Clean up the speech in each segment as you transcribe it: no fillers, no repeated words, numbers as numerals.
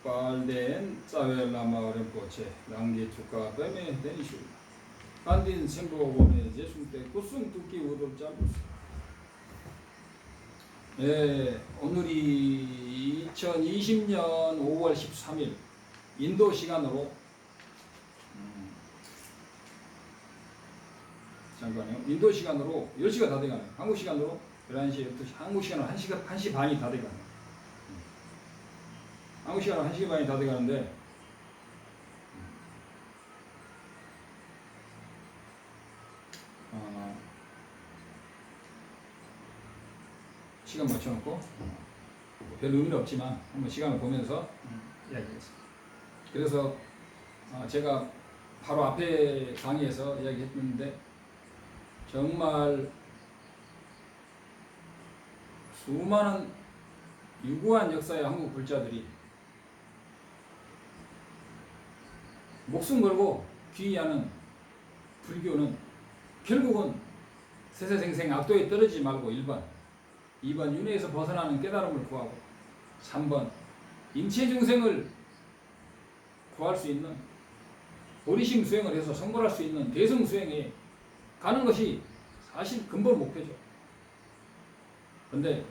빨된 사웰라마 렘포체 랑게 투카 베메 데니슈 안딘 생보원의 제순때 구승 두기 우돌 짜부스. 예, 오늘이 2020년 5월 13일 인도 시간으로 잠깐요. 인도 시간으로 10시가 다 돼가네요. 한국 시간으로 11시, 12시, 한국 시간으로 1시 반이 다 돼가네요. 한국 시간으로 1시 반이 다 돼가는데 시간 맞춰놓고 별 의미는 없지만 한번 시간을 보면서 이야기했습니다. 그래서 제가 바로 앞에 강의에서 이야기했는데 정말 수많은 유구한 역사의 한국 불자들이 목숨 걸고 귀의하는 불교는 결국은 세세생생 악도에 떨어지지 말고 1번, 2번 윤회에서 벗어나는 깨달음을 구하고 3번 인체중생을 구할 수 있는 보리심 수행을 해서 성불할 수 있는 대승 수행에 가는 것이 사실 근본 목표죠. 그런데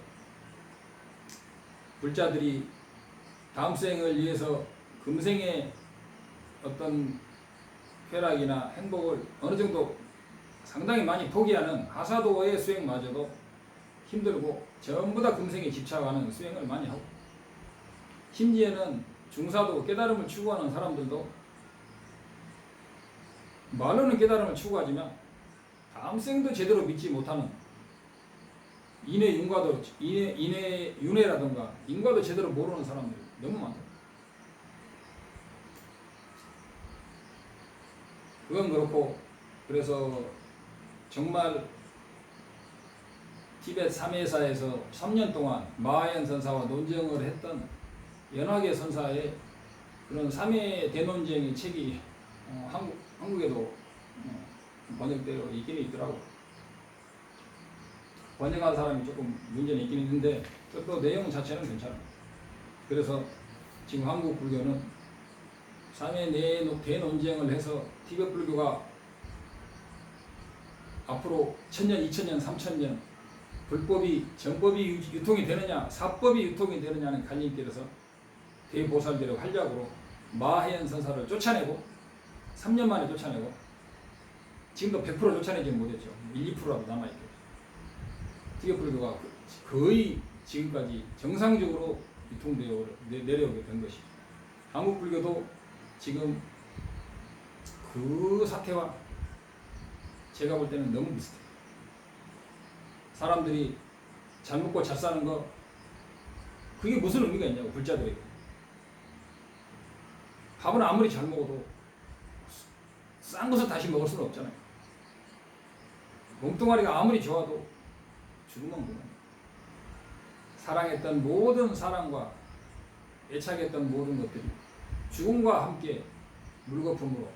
불자들이 다음 생을 위해서 금생의 어떤 쾌락이나 행복을 어느 정도 상당히 많이 포기하는 하사도의 수행마저도 힘들고 전부 다 금생에 집착하는 수행을 많이 하고 심지어는 중사도 깨달음을 추구하는 사람들도 말로는 깨달음을 추구하지만 다음 생도 제대로 믿지 못하는 인의 윤회라든가 인과도 제대로 모르는 사람들이 너무 많다. 그건 그렇고 그래서 정말 티벳 3회사에서 3년 동안 마하얀 선사와 논쟁을 했던 연하계 선사의 그런 3회 대논쟁의 책이 한국에도 번역되어 있긴 있더라고. 번역한 사람이 조금 문제는 있긴 있는데 또 내용 자체는 괜찮아요. 그래서 지금 한국 불교는 3회 대논쟁을 해서 티벳 불교가 앞으로 1000년, 2000년, 3000년 불법이 정법이 유통이 되느냐 사법이 유통이 되느냐는 갈림길에서 대보살들의 활약으로 마하얀 선사를 쫓아내고 3년 만에 쫓아내고 지금도 100% 쫓아내지 못했죠. 1, 2%라도 남아있겠죠. 티벳 불교가 거의 지금까지 정상적으로 유통되어 내려오게 된 것이죠. 한국 불교도 지금 그 사태와 제가 볼 때는 너무 비슷해요. 사람들이 잘 먹고 잘 사는 거 그게 무슨 의미가 있냐고 불자들에게. 밥은 아무리 잘 먹어도 싼 것을 다시 먹을 수는 없잖아요. 몸뚱아리가 아무리 좋아도 죽으면 그만. 사랑했던 모든 사랑과 애착했던 모든 것들이 죽음과 함께 물거품으로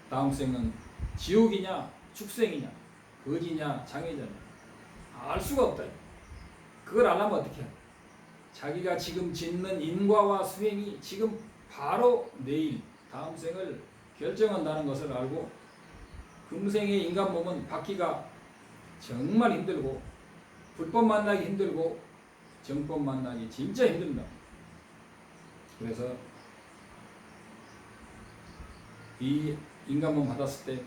다음 생은 지옥이냐 축생이냐 거지냐 장애자냐 알 수가 없다. 그걸 알려면 어떻게 해? 자기가 지금 짓는 인과와 수행이 지금 바로 내일 다음 생을 결정한다는 것을 알고 금생의 인간 몸은 받기가 정말 힘들고 불법 만나기 힘들고 정법 만나기 진짜 힘듭니다. 그래서 이 인간몸 받았을 때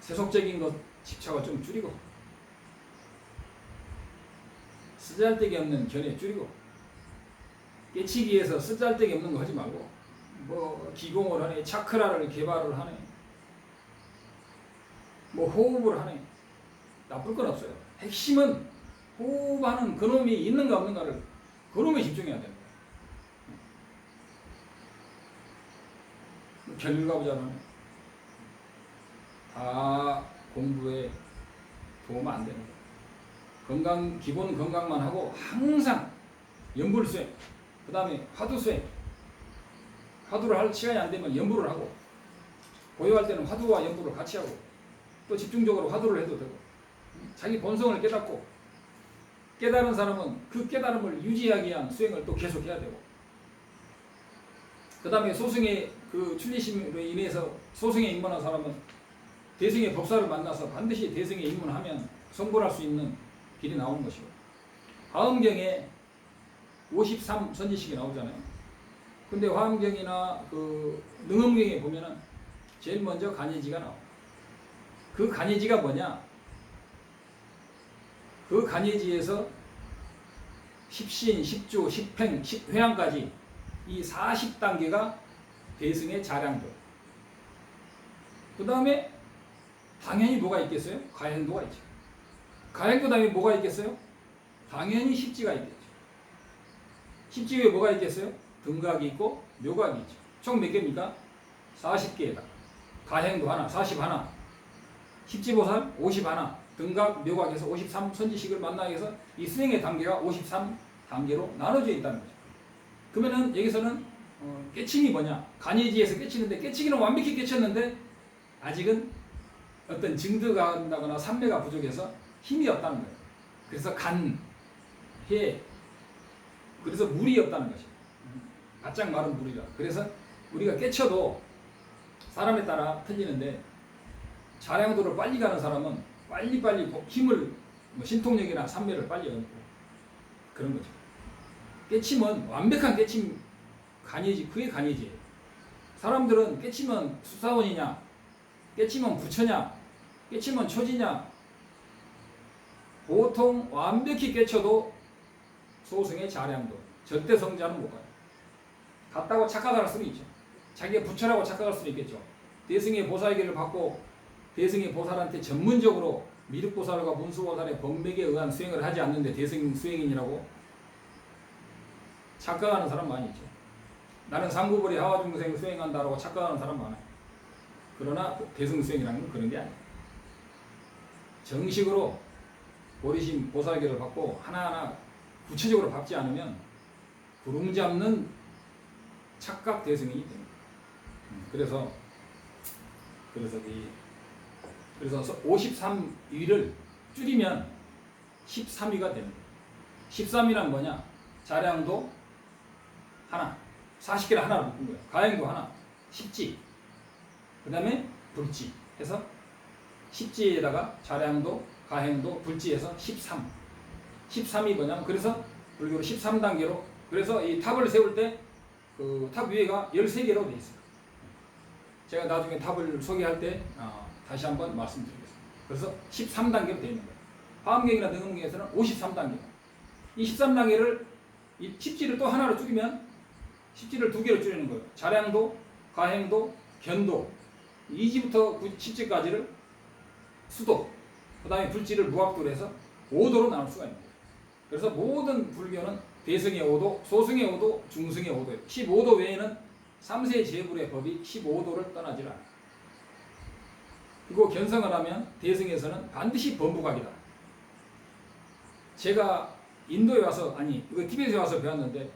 세속적인 것 집착을 좀 줄이고 쓰잘데기 없는 견해 줄이고 깨치기 위해서 쓰잘데기 없는 거 하지 말고 뭐 기공을 하네 차크라를 개발을 하네 뭐 호흡을 하네 나쁠 건 없어요. 핵심은 호흡하는 그놈이 있는가 없는가를 그놈에 집중해야 됩니다. 결과부자는 다 공부에 도움 안 되는 거예요. 기본 건강만 하고 항상 연불 수행, 그 다음에 화두 수행. 화두를 할 시간이 안 되면 연불을 하고, 고요할 때는 화두와 연불을 같이 하고, 또 집중적으로 화두를 해도 되고, 자기 본성을 깨닫고 깨달은 사람은 그 깨달음을 유지하기 위한 수행을 또 계속해야 되고, 그 다음에 소승의 그 출리심으로 인해서 소승에 입문한 사람은 대승의 법사를 만나서 반드시 대승에 입문하면 성불할 수 있는 길이 나오는 것이고, 화엄경에 53 선지식이 나오잖아요. 근데 화엄경이나 그 능엄경에 보면은 제일 먼저 간예지가 나와요. 그 간예지가 뭐냐? 그 간예지에서 십신, 십주, 십행, 십회양까지 이 40단계가 대승의 자량도. 그 다음에 당연히 뭐가 있겠어요? 가행도가 있죠. 가행도 다음에 뭐가 있겠어요? 당연히 십지가 있겠죠. 십지 위에 뭐가 있겠어요? 등각이 있고 묘각이 있죠. 총 몇 개입니까? 40개에다 가행도 하나, 41, 십지보살 51, 등각, 묘각에서 53 선지식을 만나기 위해서 이 수행의 단계가 53단계로 나눠져 있다는 거죠. 그러면은 여기서는 깨침이 뭐냐? 간예지에서 깨치는데, 깨치기는 완벽히 깨쳤는데 아직은 어떤 증득가 한다거나 삼매가 부족해서 힘이 없다는 거예요. 그래서 간, 해, 그래서 물이 없다는 것이에요. 바짝 마른 물이라. 그래서 우리가 깨쳐도 사람에 따라 틀리는데, 자량도를 빨리 가는 사람은 빨리빨리 힘을, 신통력이나 삼매를 빨리 얻고 그런 거죠. 깨침은 완벽한 깨침, 간예지, 그게 간예지예요. 사람들은 깨치면 수사원이냐, 깨치면 부처냐, 깨치면 초지냐, 보통 완벽히 깨쳐도 소승의 자량도, 절대 성자는 못 가요. 같다고 착각할 수는 있죠. 자기가 부처라고 착각할 수는 있겠죠. 대승의 보살계를 받고 대승의 보살한테 전문적으로 미륵보살과 문수보살의 법맥에 의한 수행을 하지 않는데 대승 수행인이라고 착각하는 사람 많이 있죠. 나는 상구불이 하와중생 수행한다라고 착각하는 사람 많아요. 그러나 대승 수행이라는 건 그런 게 아니에요. 정식으로 보리심 보살계를 받고 하나하나 구체적으로 밟지 않으면 구름 잡는 착각 대승이 됩니다. 그래서 53위를 줄이면 13위가 됩니다. 13위란 뭐냐? 자량도 하나, 40개를 하나로 묶은 거예요. 가행도 하나, 십지, 그 다음에 불지 해서 십지에다가 자량도, 가행도, 불지에서 13. 13이 뭐냐면, 그래서 불교로 13단계로, 그래서 이 탑을 세울 때 그 탑 위에가 13개로 되어 있어요. 제가 나중에 탑을 소개할 때 다시 한번 말씀드리겠습니다. 그래서 13단계로 되어 있는 거예요. 화엄경이나 능엄경에서는 53단계. 이 13단계를 이 십지를 또 하나로 줄이면 십지를 2개로 줄이는 거예요. 자량도, 가행도, 견도, 2지부터 10지까지를 수도, 그 다음에 불지를 무학도로 해서 5도로 나눌 수가 있는 거예요. 그래서 모든 불교는 대승의 5도, 소승의 5도, 중승의 5도예요. 15도 외에는 3세 제불의 법이 15도를 떠나질 않아요. 그리고 견성을 하면 대승에서는 반드시 범부각이다. 제가 인도에 와서, 이거 티베트에 와서 배웠는데,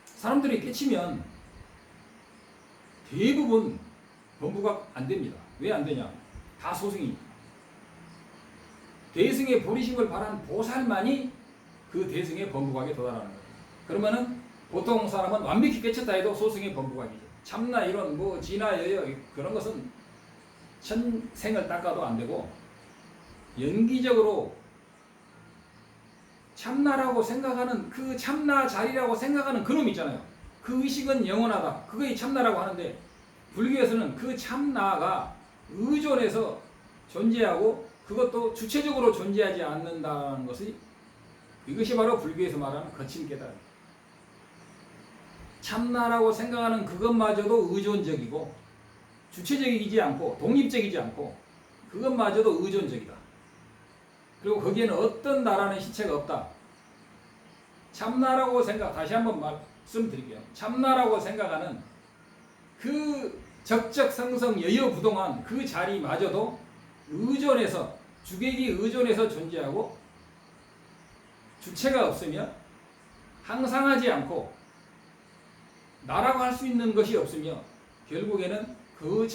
사람들이 깨치면 대부분 범부각 안 됩니다. 왜 안 되냐? 다 소승이. 대승의 보리심을 바란 보살만이 그 대승의 범부각에 도달하는 거예요. 그러면은 보통 사람은 완벽히 깨쳤다 해도 소승의 범부각이죠. 참나 이론, 진화 여여 그런 것은 천생을 닦아도 안 되고, 연기적으로 참나라고 생각하는 그 참나 자리라고 생각하는 그놈 있잖아요. 그 의식은 영원하다. 그게 참나라고 하는데, 불교에서는 그 참나가 의존해서 존재하고 그것도 주체적으로 존재하지 않는다는 것이, 이것이 바로 불교에서 말하는 거친 깨달음. 참나라고 생각하는 그것마저도 의존적이고 주체적이지 않고 독립적이지 않고 그것마저도 의존적이다. 그리고 거기에는 어떤 나라는 시체가 없다. 참나라고 다시 한번 말씀드릴게요. 참나라고 생각하는 그 적적성성 여여부동한 그 자리마저도 의존해서, 주객이 의존해서 존재하고 주체가 없으며 항상하지 않고 나라고 할 수 있는 것이 없으며 결국에는 그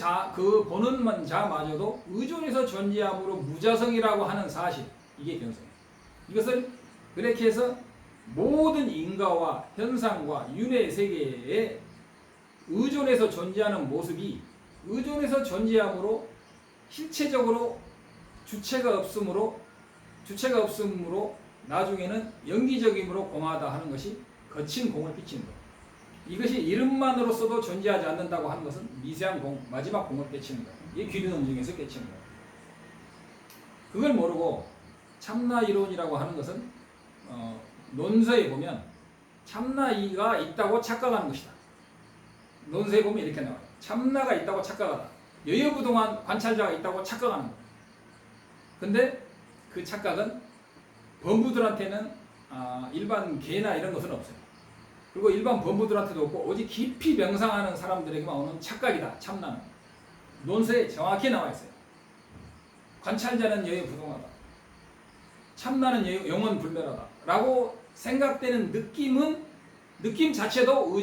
보는 자마저도 의존해서 존재함으로 무자성이라고 하는 사실, 이게 견성이에요. 이것을 그렇게 해서 모든 인과와 현상과 윤회 세계에 의존해서 존재하는 모습이 의존해서 존재함으로 실체적으로 주체가 없으므로 나중에는 영기적임으로 공하다 하는 것이 거친 공을 끼치는 것. 이것이 이름만으로서도 존재하지 않는다고 하는 것은 미세한 공, 마지막 공을 깨치는 것. 이게 귀리는 중에서 깨치는 것. 그걸 모르고 참나 이론이라고 하는 것은 논서에 보면 참나가 있다고 착각하는 것이다. 논서에 보면 이렇게 나와요. 참나가 있다고 착각하다. 여여부동한 관찰자가 있다고 착각하는 거예요. 근데 그 착각은 범부들한테는 일반 개나 이런 것은 없어요. 그리고 일반 범부들한테도 없고 오직 깊이 명상하는 사람들에게만 오는 착각이다. 참나는. 논서에 정확히 나와 있어요. 관찰자는 여여부동하다. 참나는 영원불멸하다. 라고 생각되는 느낌 자체도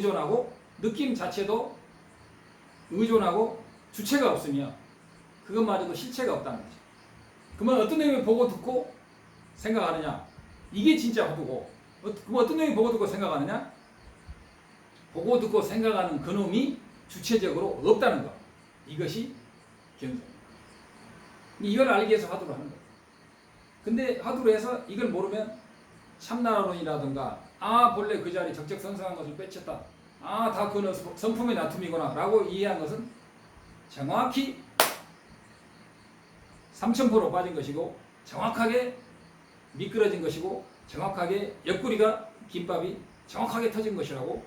의존하고 주체가 없으며 그것마저도 실체가 없다는 거죠. 그러면 어떤 놈이 보고 듣고 생각하느냐? 이게 진짜 화두고 그럼 어떤 놈이 보고 듣고 생각하느냐? 보고 듣고 생각하는 그놈이 주체적으로 없다는 것. 이것이 견성입니다. 이걸 알기 위해서 화두를 하는 거예요. 근데 화두로 해서 이걸 모르면 참나론이라든가 본래 그 자리 적적선성한 것을 빼쳤다. 다 그는 성품의 나툼이구나 라고 이해한 것은 정확히 3000% 빠진 것이고 정확하게 미끄러진 것이고 정확하게 옆구리가 김밥이 정확하게 터진 것이라고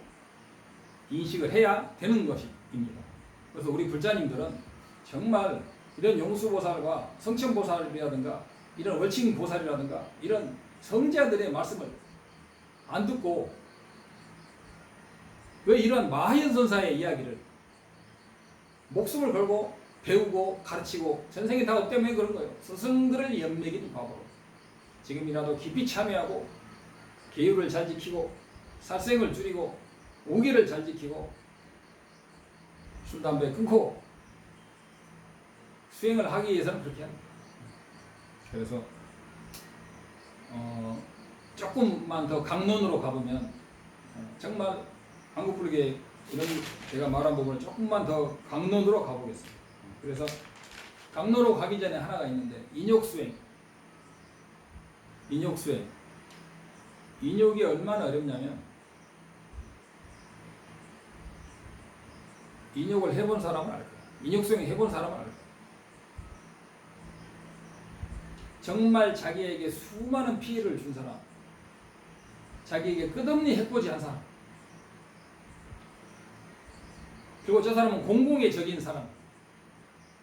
인식을 해야 되는 것입니다. 그래서 우리 불자님들은 정말 이런 용수보살과 성천보살이라든가 이런 월칭보살이라든가 이런 성자들의 말씀을 안 듣고 왜 이런 마하연선사의 이야기를 목숨을 걸고 배우고 가르치고 전생에 다 업되면 그런 거예요. 스승들을 연맥인 바보로 지금이라도 깊이 참여하고 계율을 잘 지키고 살생을 줄이고 오기를 잘 지키고 술 담배 끊고 수행을 하기 위해서는 그렇게 합니다. 그래서 조금만 더 강론으로 가보면 정말 한국불교 이런 제가 말한 부분을 조금만 더 강론으로 가보겠습니다. 그래서 강론으로 가기 전에 하나가 있는데 인욕수행. 인욕이 얼마나 어렵냐면 인욕을 해본 사람은 알 거야. 인욕수행 해본 사람은 알 거야. 정말 자기에게 수많은 피해를 준 사람, 자기에게 끝없는 해코지한 사람, 그리고 저 사람은 공공의 적인 사람,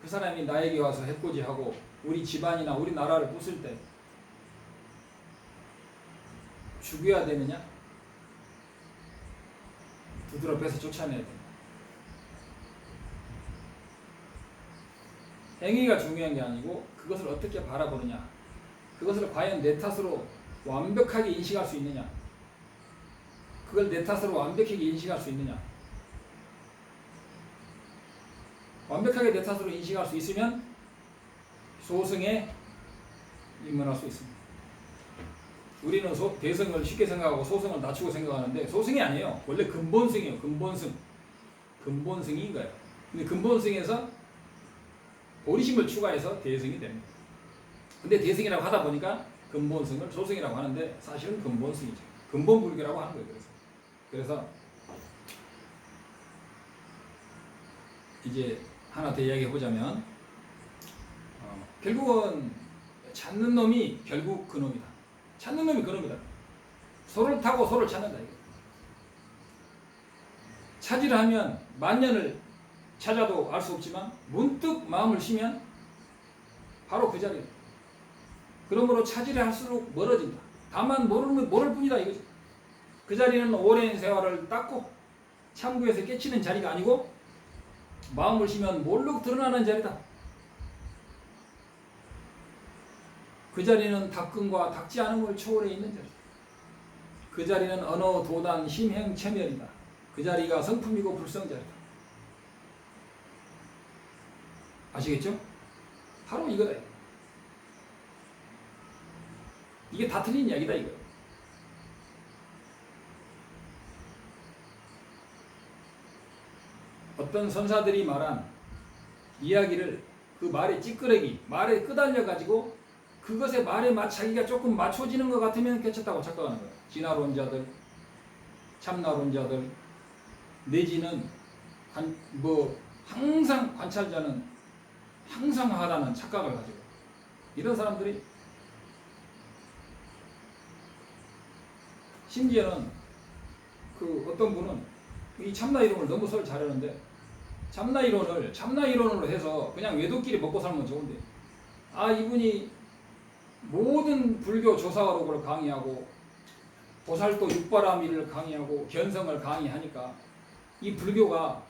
그 사람이 나에게 와서 해코지하고 우리 집안이나 우리 나라를 부술 때 죽여야 되느냐? 두드러 패서 쫓아내야 돼. 행위가 중요한 게 아니고 그것을 어떻게 바라보느냐, 그것을 과연 내 탓으로 완벽하게 인식할 수 있느냐, 그걸 내 탓으로 완벽하게 인식할 수 있느냐. 완벽하게 내 탓으로 인식할 수 있으면 소승에 입문할 수 있습니다. 우리는 대승을 쉽게 생각하고 소승을 낮추고 생각하는데 소승이 아니에요. 원래 근본승이에요. 근본승인 거예요. 근데 근본승에서 보리심을 추가해서 대승이 됩니다. 근데 대승이라고 하다 보니까 근본승을 소승이라고 하는데 사실은 근본승이죠. 근본불교라고 하는 거예요. 그래서 이제 하나 더 이야기해 보자면 결국은 찾는 놈이 결국 그놈이다. 찾는 놈이 그놈이다. 소를 타고 소를 찾는다. 찾으려 하면 만년을 찾아도 알 수 없지만 문득 마음을 쉬면 바로 그 자리다. 그러므로 찾으려 할수록 멀어진다. 다만 모를 뿐이다 이거지. 그 자리는 오랜 세월을 닦고 참구해서 깨치는 자리가 아니고 마음을 쉬면 몰록 드러나는 자리다. 그 자리는 닦음과 닦지 않음을 초월해 있는 자리다. 그 자리는 언어, 도단, 심행, 체멸이다. 그 자리가 성품이고 불성자리다. 아시겠죠? 바로 이거다. 이게 다 틀린 이야기다 이거예요. 어떤 선사들이 말한 이야기를 그 말의 찌끄레기, 말에 끄달려 가지고 그것에 말에 자기가 조금 맞춰지는 것 같으면 괜찮다고 착각하는 거예요. 진화론자들, 참나론자들, 내지는 항상 관찰자는 항상하다는 착각을 가지고 이런 사람들이 심지어는 어떤 분은 이 참나 이론을 너무 설 잘하는데 참나 이론으로 해서 그냥 외도끼리 먹고 살면 좋은데 이분이 모든 불교 조사하록을 강의하고 보살도 육바라밀을 강의하고 견성을 강의하니까 이 불교가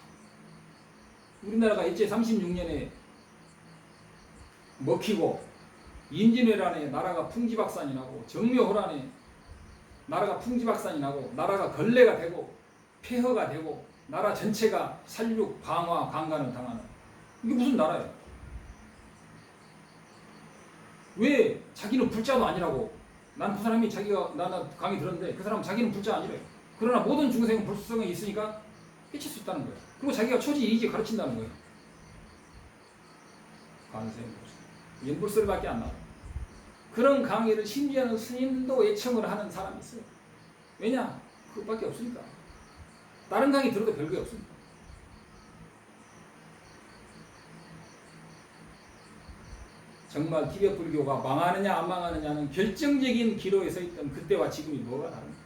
우리나라가 일제 36년에 먹히고 임진왜란에 나라가 풍지박산이 나고 정묘호란에 나라가 풍지박산이 나고 나라가 걸레가 되고 폐허가 되고 나라 전체가 살육, 방화, 강간을 당하는 이게 무슨 나라예요? 왜 자기는 불자도 아니라고 난 그 사람이 나는 강의 들었는데 그 사람은 자기는 불자 아니래요. 그러나 모든 중생은 불수성이 있으니까 깨칠 수 있다는 거예요. 그리고 자기가 초지이지 가르친다는 거예요. 연불설밖에 안 나와요. 그런 강의를 심지어는 스님도 애청을 하는 사람이 있어요. 왜냐? 그것밖에 없으니까. 다른 강의 들어도 별게 없습니다. 정말 티베트 불교가 망하느냐 안 망하느냐는 결정적인 기로에 서 있던 그때와 지금이 뭐가 다릅니까?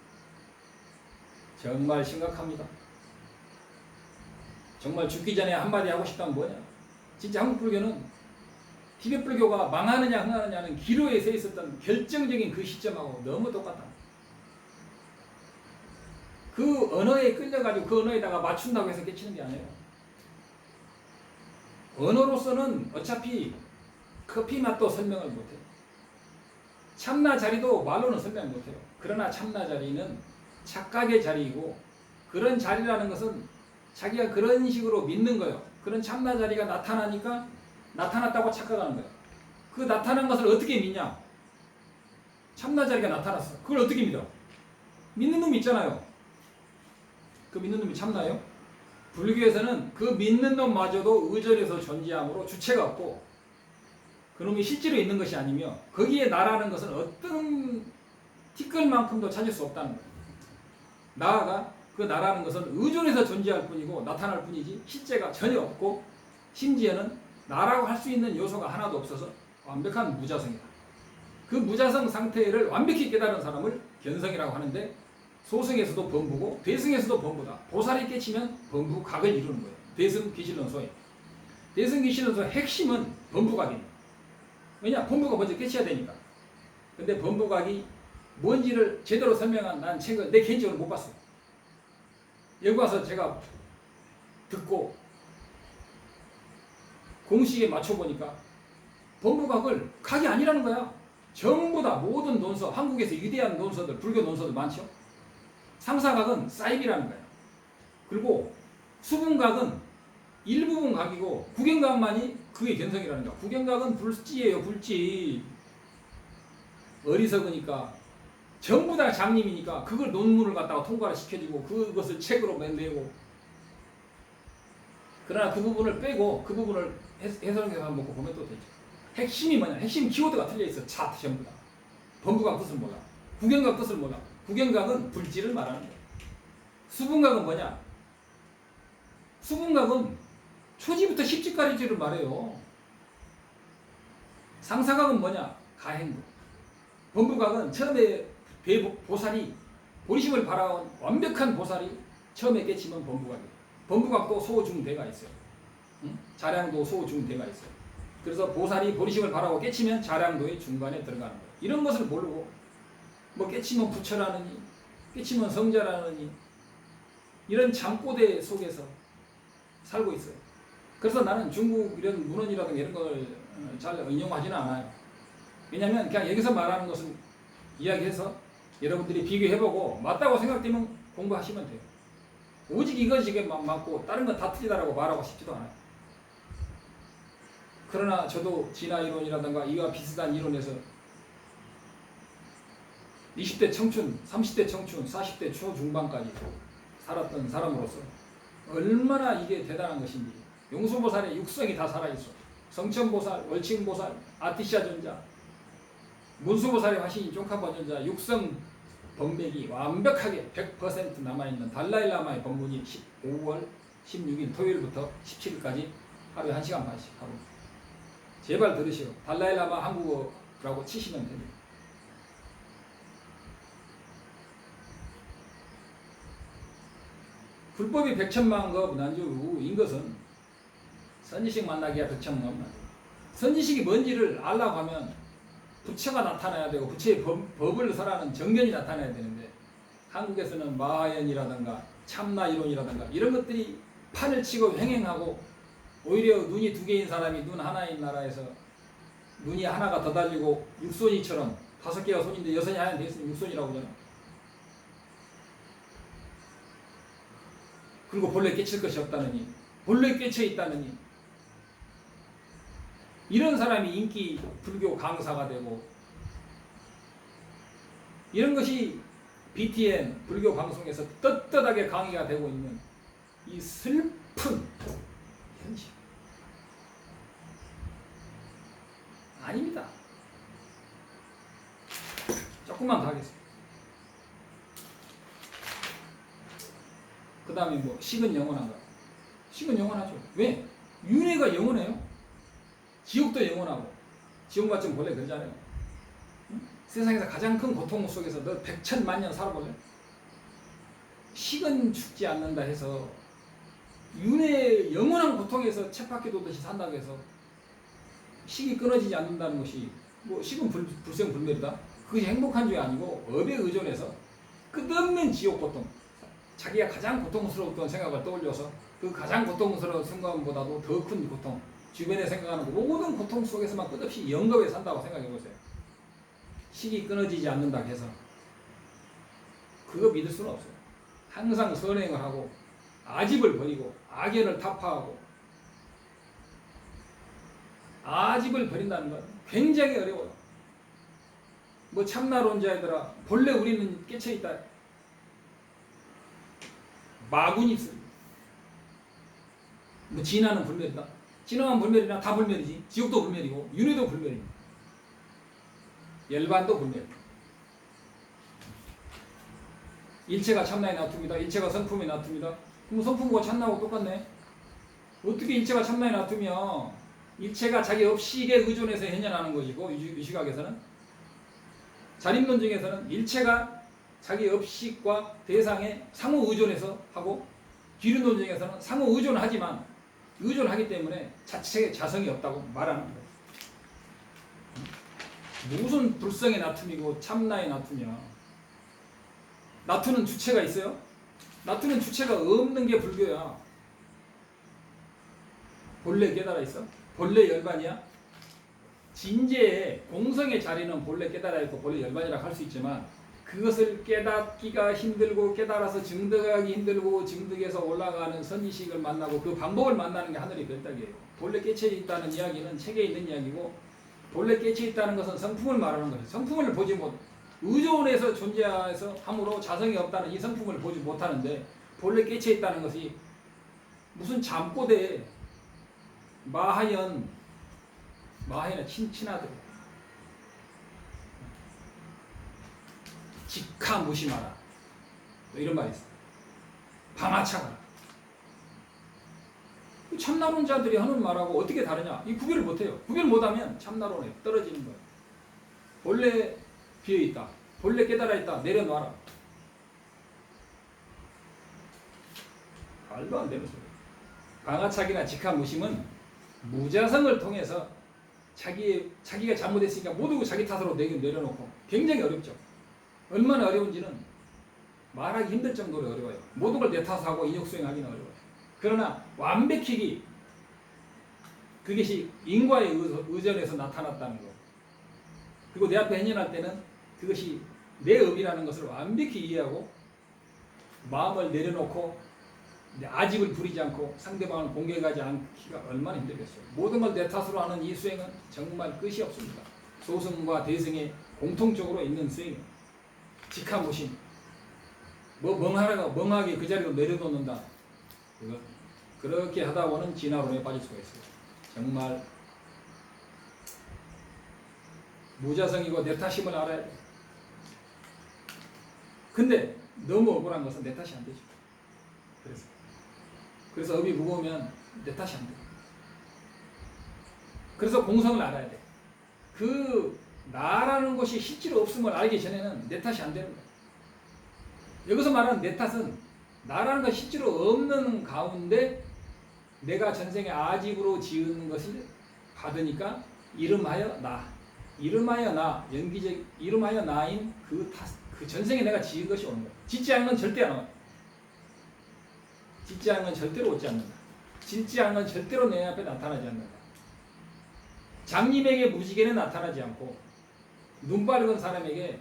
정말 심각합니다. 정말 죽기 전에 한마디 하고 싶다면 뭐냐? 진짜 한국 불교는 티베트 불교가 망하느냐 흥하느냐는 기로에 서 있었던 결정적인 그 시점하고 너무 똑같다. 그 언어에 끌려가지고 그 언어에다가 맞춘다고 해서 깨치는 게 아니에요. 언어로서는 어차피 커피 맛도 설명을 못해요. 참나 자리도 말로는 설명 못해요. 그러나 참나 자리는 착각의 자리이고 그런 자리라는 것은 자기가 그런 식으로 믿는 거예요. 그런 참나 자리가 나타나니까 나타났다고 착각하는 거예요. 그 나타난 것을 어떻게 믿냐? 참나 자리가 나타났어. 그걸 어떻게 믿어? 믿는 놈이 있잖아요. 그 믿는 놈이 참나예요? 불교에서는 그 믿는 놈마저도 의존해서 존재함으로 주체가 없고 그놈이 실제로 있는 것이 아니며 거기에 나라는 것은 어떤 티끌만큼도 찾을 수 없다는 거예요. 나아가 그 나라는 것은 의존해서 존재할 뿐이고 나타날 뿐이지 실제가 전혀 없고 심지어는 나라고 할 수 있는 요소가 하나도 없어서 완벽한 무자성이다. 그 무자성 상태를 완벽히 깨달은 사람을 견성이라고 하는데 소승에서도 범부고 대승에서도 범부다. 보살이 깨치면 범부각을 이루는 거예요. 대승 기실론소에. 대승 기실론소의 핵심은 범부각입니다. 왜냐? 범부가 먼저 깨쳐야 되니까. 근데 범부각이 뭔지를 제대로 설명한 난 책을 내 개인적으로 못 봤어요. 여기 와서 제가 듣고 공식에 맞춰보니까 범부각을 각이 아니라는 거야. 전부 다 모든 논서, 한국에서 위대한 논서들, 불교 논서들 많죠. 상사각은 사입이라는 거예요. 그리고 수분각은 일부분 각이고 구경각만이 그게 견성이라는 거야. 구경각은 불지예요, 불지. 어리석으니까 전부 다 장님이니까 그걸 논문을 갖다가 통과를 시켜주고 그것을 책으로 내고 그러나 그 부분을 빼고 그 부분을 해설해서 먹고 보면 또 되죠. 핵심이 뭐냐? 핵심 키워드가 틀려있어. 차트 전부 다. 범부각 뜻을 몰라. 구경각 뜻을 몰라. 구경각은 불지를 말하는 거야. 수분각은 뭐냐? 수분각은 초지부터 십지까지를 말해요. 상사각은 뭐냐? 가행부. 범부각은 처음에 보살이 보리심을 바라온 완벽한 보살이 처음에 깨치면 범부각이에요. 범부각도 소중대가 있어요. 응? 자량도 소중대가 있어요. 그래서 보살이 보리심을 바라고 깨치면 자량도의 중간에 들어가는 거예요. 이런 것을 모르고 뭐 깨치면 부처라느니 깨치면 성자라느니 이런 잠꼬대 속에서 살고 있어요. 그래서 나는 중국 이런 문헌이라든가 이런 걸 잘 인용하지는 않아요. 왜냐하면 그냥 여기서 말하는 것은 이야기해서 여러분들이 비교해보고 맞다고 생각되면 공부하시면 돼요. 오직 이것이게만 맞고 다른 건 다 틀리다라고 말하고 싶지도 않아요. 그러나 저도 진화 이론이라든가 이와 비슷한 이론에서 20대 청춘, 30대 청춘, 40대 초중반까지 살았던 사람으로서 얼마나 이게 대단한 것인지. 용수보살의 육성이 다 살아있어. 성천보살, 월칭보살, 아티시아 전자, 문수보살의 화신인 쫑카번전자 육성 법맥이 완벽하게 100% 남아있는 달라일라마의 법문이 5월 16일 토요일부터 17일까지 하루에 1시간 반씩 하고, 제발 들으시오. 달라일라마 한국어라고 치시면 됩니다. 불법이 백천만급 난주인 것은 선지식 만나기가 백천만급. 선지식이 뭔지를 알라고 하면 부처가 나타나야 되고 부처의 법을 설하는 정견이 나타나야 되는데, 한국에서는 마하연이라든가 참나 이론이라든가 이런 것들이 판을 치고 횡행하고, 오히려 눈이 두 개인 사람이 눈 하나인 나라에서 눈이 하나가 더 달리고 육손이처럼 5개가 손인데 여선이 하나 돼 있으면 육손이라고 하잖아. 그리고 본래 깨칠 것이 없다느니, 본래 깨쳐 있다느니, 이런 사람이 인기 불교 강사가 되고, 이런 것이 BTN 불교 방송에서 떳떳하게 강의가 되고 있는 이 슬픈 현실. 아닙니다. 조금만 더 하겠습니다. 그 다음에 뭐 식은 영원한가? 식은 영원하죠. 왜? 윤회가 영원해요. 지옥도 영원하고. 지옥같은 본래 그러잖아요. 응? 세상에서 가장 큰 고통 속에서 너 100,000,000년 살아볼래? 식은 죽지 않는다 해서 윤회 영원한 고통에서 쳇바퀴 돌듯이 산다고 해서 식이 끊어지지 않는다는 것이, 뭐 식은 불생불멸이다. 그것이 행복한 게 아니고 업에 의존해서 끝없는 지옥 고통, 자기가 가장 고통스러웠던 생각을 떠올려서 그 가장 고통스러운 순간보다도 더 큰 고통, 주변에 생각하는 모든 고통 속에서만 끝없이 영겁에 산다고 생각해 보세요. 식이 끊어지지 않는다 해서 그거 믿을 수는 없어요. 항상 선행을 하고 아집을 버리고 악연을 타파하고, 아집을 버린다는 건 굉장히 어려워요. 뭐 참나론자애들아, 본래 우리는 깨쳐있다. 마군이 있어요. 뭐 진화는 불멸이다. 진화만 불멸이나 다 불멸이지. 지옥도 불멸이고 윤회도 불멸입니다. 열반도 불멸. 일체가 참나에 놔둡니다. 일체가 성품에 놔둡니다. 그럼 성품과 참나하고 똑같네. 어떻게 일체가 참나에 놔두며 일체가 자기 업식에 의존해서 현현하는 것이고, 유시각에서는, 자립론중에서는 일체가 자기 업식과 대상에 상호 의존해서 하고, 기륜론중에서는 상호 의존하지만 의존하기 때문에 자체의 자성이 없다고 말하는 거예요. 무슨 불성의 나툼이고 참나의 나툼이야. 나투는 주체가 있어요? 나투는 주체가 없는 게 불교야. 본래 깨달아 있어? 본래 열반이야? 진재의 공성의 자리는 본래 깨달아 있고 본래 열반이라고 할 수 있지만, 그것을 깨닫기가 힘들고 깨달아서 증득하기 힘들고 증득해서 올라가는 선지식을 만나고 그 방법을 만나는 게 하늘의 별따기예요. 본래 깨쳐 있다는 이야기는 책에 있는 이야기고, 본래 깨쳐 있다는 것은 성품을 말하는 것이에요. 성품을 보지 못, 의존해서 존재해서 함으로 자성이 없다는 이 성품을 보지 못하는데, 본래 깨쳐 있다는 것이 무슨 잠꼬대 마하연의 친아들, 직하 무심하라, 이런 말이 있어요. 방아차가라. 참나론자들이 하는 말하고 어떻게 다르냐? 이 구별을 못해요. 구별 못하면 참나론에 떨어지는 거예요. 본래 비어있다, 본래 깨달아있다, 내려놔라. 말도 안 되는 소리예요. 방아차기나 직하무심은 무자성을 통해서 자기가 잘못했으니까 모두 자기 탓으로 내려놓고, 굉장히 어렵죠. 얼마나 어려운지는 말하기 힘들 정도로 어려워요. 모든 걸 내 탓하고 인욕수행하기는 어려워요. 그러나 완벽히 그것이 인과의 의존에서 나타났다는 것, 그리고 내 앞에 현현할 때는 그것이 내 업이라는 것을 완벽히 이해하고 마음을 내려놓고 아집을 부리지 않고 상대방을 공격하지 않기가 얼마나 힘들겠어요. 모든 걸 내 탓으로 하는 이 수행은 정말 끝이 없습니다. 소승과 대승에 공통적으로 있는 수행입니다. 직화무심, 뭐 멍하게 그 자리로 내려놓는다. 이거 그렇게 하다 보는 진화론에 빠질 수가 있어요. 정말 무자성이고 내 탓임을 알아야 돼. 근데 너무 억울한 것은 내 탓이 안 되죠. 그래서 업이 무거우면 내 탓이 안 돼. 그래서 공성을 알아야 돼. 그 나라는 것이 실제로 없음을 알기 전에는 내 탓이 안 되는 거야. 여기서 말하는 내 탓은 나라는 것이 실제로 없는 가운데 내가 전생에 아집으로 지은 것을 받으니까 이름하여 나, 이름하여 나, 연기적 이름하여 나인 그 전생에 내가 지은 것이 오는 거야. 짓지 않은 건 절대 안 와. 짓지 않은 건 절대로 오지 않는다. 짓지 않은 건 절대로 내 앞에 나타나지 않는다. 장님에게 무지개는 나타나지 않고 눈 밝은 사람에게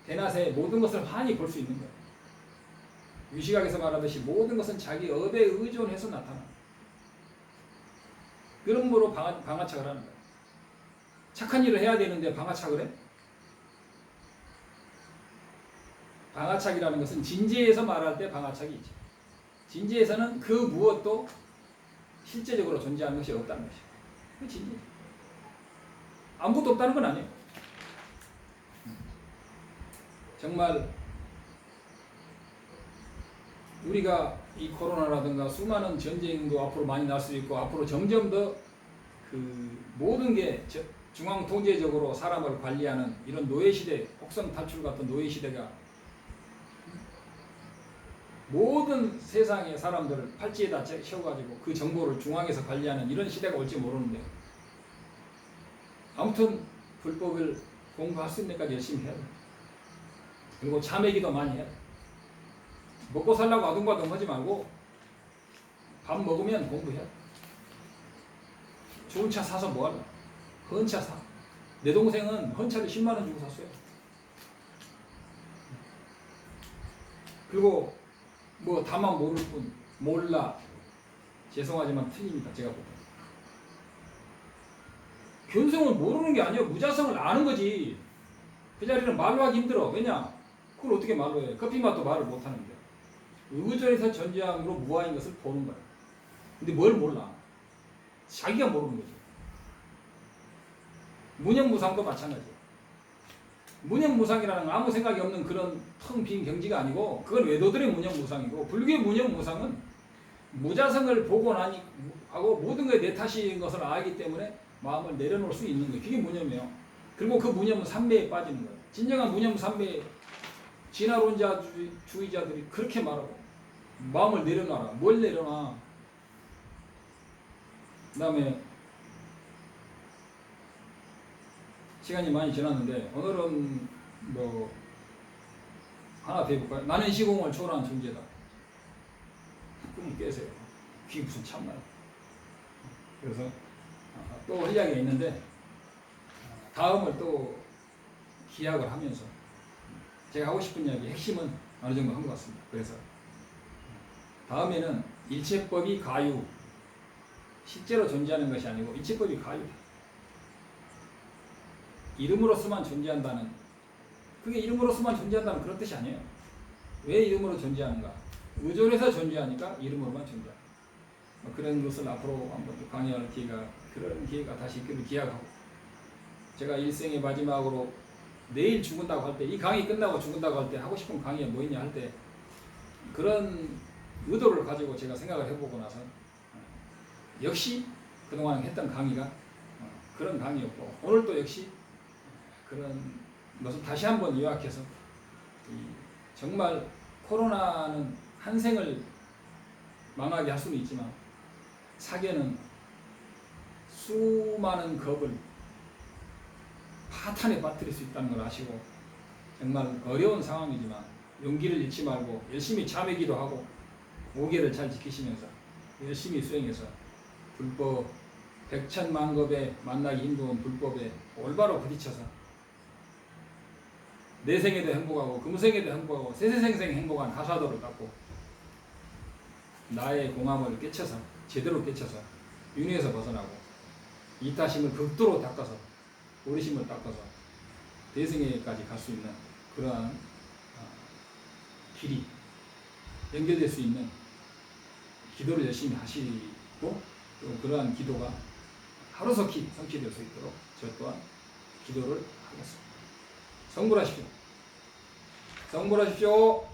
대낮에 모든 것을 환히 볼 수 있는 거야. 유시각에서 말하듯이 모든 것은 자기 업에 의존해서 나타나. 그러므로 방아착을 하는 거야. 착한 일을 해야 되는데 방아착을 해? 방아착이라는 것은 진지에서 말할 때 방아착이 있죠. 진지에서는 그 무엇도 실제적으로 존재하는 것이 없다는 것이죠. 그 진지. 아무것도 없다는 건 아니에요. 정말 우리가 이 코로나라든가 수많은 전쟁도 앞으로 많이 날 수 있고 앞으로 점점 더 그 모든 게 중앙 통제적으로 사람을 관리하는 이런 노예시대, 혹성 탈출 같은 노예시대가 모든 세상의 사람들을 팔찌에다 채워가지고 그 정보를 중앙에서 관리하는 이런 시대가 올지 모르는데 아무튼 불법을 공부할 수 있는 데까지 열심히 해야 돼. 그리고 자매기도 많이 해야 돼. 먹고 살라고 아둥바둥 하지 말고 밥 먹으면 공부해야 돼. 좋은 차 사서 뭐하려? 헌차 사. 내 동생은 헌차를 10만 원 주고 샀어요. 그리고 뭐 다만 모를 뿐 몰라. 죄송하지만 틀립니다. 제가 볼 때. 견성을 모르는 게 아니에요. 무자성을 아는 거지. 그 자리는 말로 하기 힘들어. 왜냐? 그걸 어떻게 말로 해? 커피 맛도 말을 못 하는데. 의존에서 전지함으로 무아인 것을 보는 거야. 근데 뭘 몰라? 자기가 모르는 거지. 무념무상도 마찬가지야. 무념무상이라는 건 아무 생각이 없는 그런 텅 빈 경지가 아니고 그건 외도들의 무념무상이고 불교의 무념무상은 무자성을 보고 나니 하고 모든 것이 내 탓인 것을 알기 때문에 마음을 내려놓을 수 있는 거예요. 그게 무념이에요. 그리고 그 무념은 삼매에 빠지는 거예요. 진정한 무념 삼매 진화론자주의자들이 그렇게 말하고 마음을 내려놔라. 뭘 내려놔? 그 다음에 시간이 많이 지났는데 오늘은 뭐 하나 더 해볼까요? 나는 시공을 초월한 존재다. 꿈을 깨세요. 그게 무슨 참나요? 그래서 또 할 이야기가 있는데 다음을 또 기약을 하면서 제가 하고 싶은 이야기 핵심은 어느 정도 한 것 같습니다. 그래서 다음에는 일체법이 가유, 실제로 존재하는 것이 아니고 일체법이 가유, 이름으로서만 존재한다는, 그게 이름으로서만 존재한다는 그런 뜻이 아니에요. 왜 이름으로 존재하는가? 의존해서 존재하니까 이름으로만 존재한다. 그런 것을 앞으로 한번 또 강의할 기회가, 그런 기회가 다시 있기를 기약하고, 제가 일생의 마지막으로 내일 죽는다고 할 때, 이 강의 끝나고 죽는다고 할 때 하고 싶은 강의가 뭐 있냐 할 때 그런 의도를 가지고 제가 생각을 해보고 나서 역시 그동안 했던 강의가 그런 강의였고, 오늘 또 역시 그런 것을 다시 한번 요약해서 정말 코로나는 한 생을 망하게 할 수는 있지만 사계는 수많은 겁을 파탄에 빠뜨릴 수 있다는 걸 아시고, 정말 어려운 상황이지만 용기를 잃지 말고 열심히 자매기도 하고 5계를 잘 지키시면서 열심히 수행해서 불법 백천만겁에 만나기 힘든 불법에 올바로 부딪혀서 내생에도 행복하고 금생에도 행복하고 세세생생 행복한 하사도를 닦고 나의 공함을 깨쳐서 제대로 깨쳐서 윤회에서 벗어나고 이타심을 극도로 닦아서 오리심을 닦아서 대승에까지 갈 수 있는 그러한 길이 연결될 수 있는 기도를 열심히 하시고 또 그러한 기도가 하루속히 성취될 수 있도록 저 또한 기도를 하겠습니다. 성불하십시오. 성불하십시오.